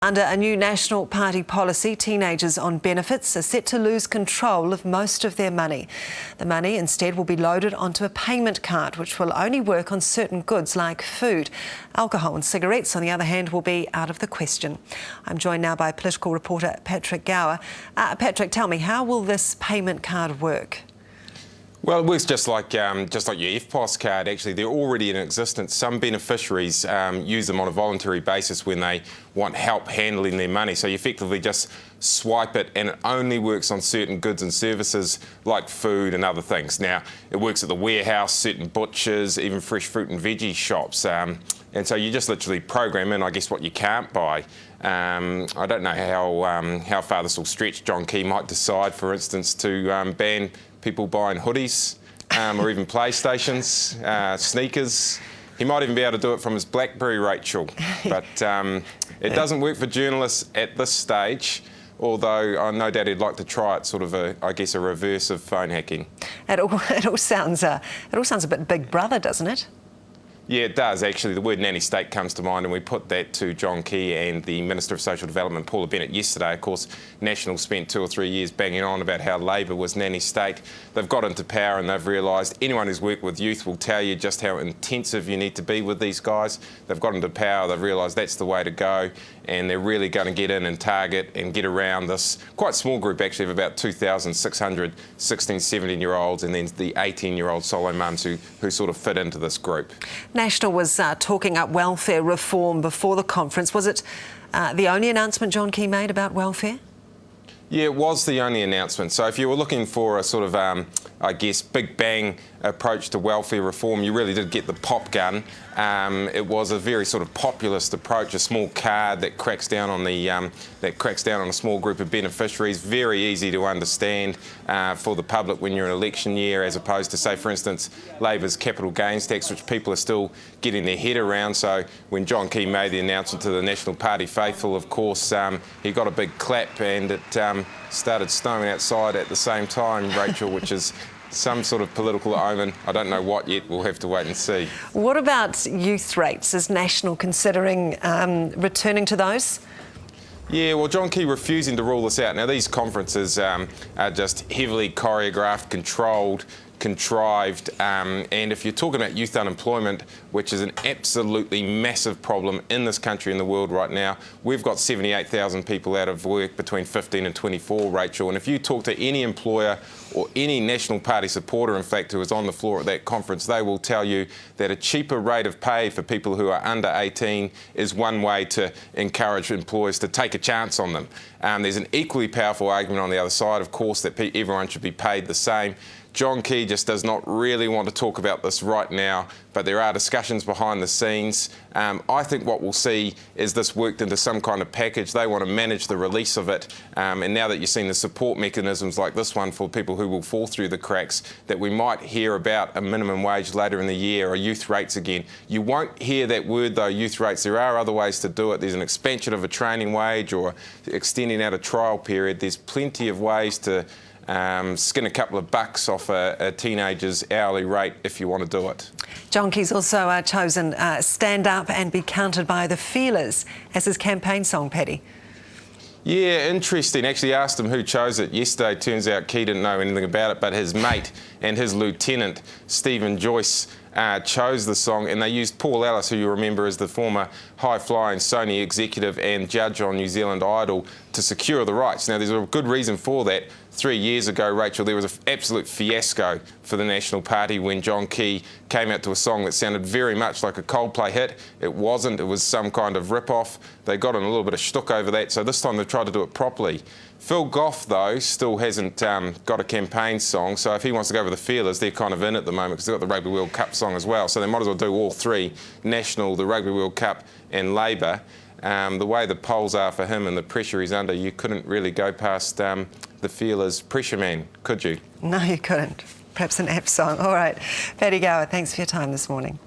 Under a new National Party policy, teenagers on benefits are set to lose control of most of their money. The money instead will be loaded onto a payment card, which will only work on certain goods like food. Alcohol and cigarettes, on the other hand, will be out of the question. I'm joined now by political reporter Patrick Gower. Patrick, tell me, how will this payment card work? Well, it works just like your EFTPOS card. Actually, they're already in existence. Some beneficiaries use them on a voluntary basis when they want help handling their money. So you effectively just swipe it, and it only works on certain goods and services like food and other things. Now, it works at the warehouse, certain butchers, even fresh fruit and veggie shops. And so you just literally program in, I guess, what you can't buy. I don't know how far this will stretch. John Key might decide, for instance, to ban people buying hoodies or even PlayStations, sneakers. He might even be able to do it from his BlackBerry, Rachel. But it doesn't work for journalists at this stage, although I no doubt he'd like to try it, sort of I guess a reverse of phone hacking. It all sounds a bit Big Brother, doesn't it? Yeah, it does, actually. The word nanny state comes to mind, and we put that to John Key and the Minister of Social Development, Paula Bennett, yesterday. Of course, National spent 2 or 3 years banging on about how Labor was nanny state. They've got into power and they've realised anyone who's worked with youth will tell you just how intensive you need to be with these guys. They've got into power, they've realised that's the way to go, and they're really going to get in and target and get around this quite small group, actually, of about 2,600 16, 17-year-olds and then the 18-year-old solo mums who sort of fit into this group. National was talking up welfare reform before the conference. Was it the only announcement John Key made about welfare? Yeah, it was the only announcement. So if you were looking for a sort of, I guess, big bang approach to welfare reform, you really did get the pop gun. It was a very sort of populist approach, a small card that cracks down on a small group of beneficiaries. Very easy to understand for the public when you're in election year, as opposed to, say, for instance, Labor's capital gains tax, which people are still getting their head around. So when John Key made the announcement to the National Party faithful, of course, he got a big clap, and it started snowing outside at the same time, Rachel, which is some sort of political omen. I don't know what yet. We'll have to wait and see. What about youth rates? Is National considering returning to those? Yeah, well, John Key refusing to rule this out. Now, these conferences are just heavily choreographed, contrived, and if you're talking about youth unemployment, which is an absolutely massive problem in this country and the world right now, we've got 78,000 people out of work between 15 and 24, Rachel, and if you talk to any employer or any National Party supporter, in fact, who was on the floor at that conference, they will tell you that a cheaper rate of pay for people who are under 18 is one way to encourage employers to take a chance on them. There's an equally powerful argument on the other side, of course, that everyone should be paid the same. John Key just does not really want to talk about this right now, but there are discussions behind the scenes. I think what we'll see is this worked into some kind of package. They want to manage the release of it, and now that you've seen the support mechanisms like this one for people who will fall through the cracks, that we might hear about a minimum wage later in the year or youth rates again. You won't hear that word, though, youth rates. There are other ways to do it. There's an expansion of a training wage or extending out a trial period. There's plenty of ways to skin a couple of bucks off a teenager's hourly rate if you want to do it. John Key's also chosen Stand Up and Be Counted by the Feelers as his campaign song, Paddy. Yeah, interesting. Actually asked him who chose it yesterday. Turns out Key didn't know anything about it, but his mate and his lieutenant, Stephen Joyce, chose the song, and they used Paul Ellis, who you remember as the former high-flying Sony executive and judge on New Zealand Idol, to secure the rights. Now, there's a good reason for that. 3 years ago, Rachel, there was an absolute fiasco for the National Party when John Key came out to a song that sounded very much like a Coldplay hit. It wasn't. It was some kind of rip-off. They got in a little bit of shtuck over that, so this time they've tried to do it properly. Phil Goff, though, still hasn't got a campaign song, so if he wants to go with the Feelers, they're kind of in at the moment because they've got the Rugby World Cup song as well, so they might as well do all three, National, the Rugby World Cup and Labor. The way the polls are for him and the pressure he's under, you couldn't really go past the Feelers' Pressure Man, could you? No, you couldn't. Perhaps an app song. All right. Patrick Gower, thanks for your time this morning.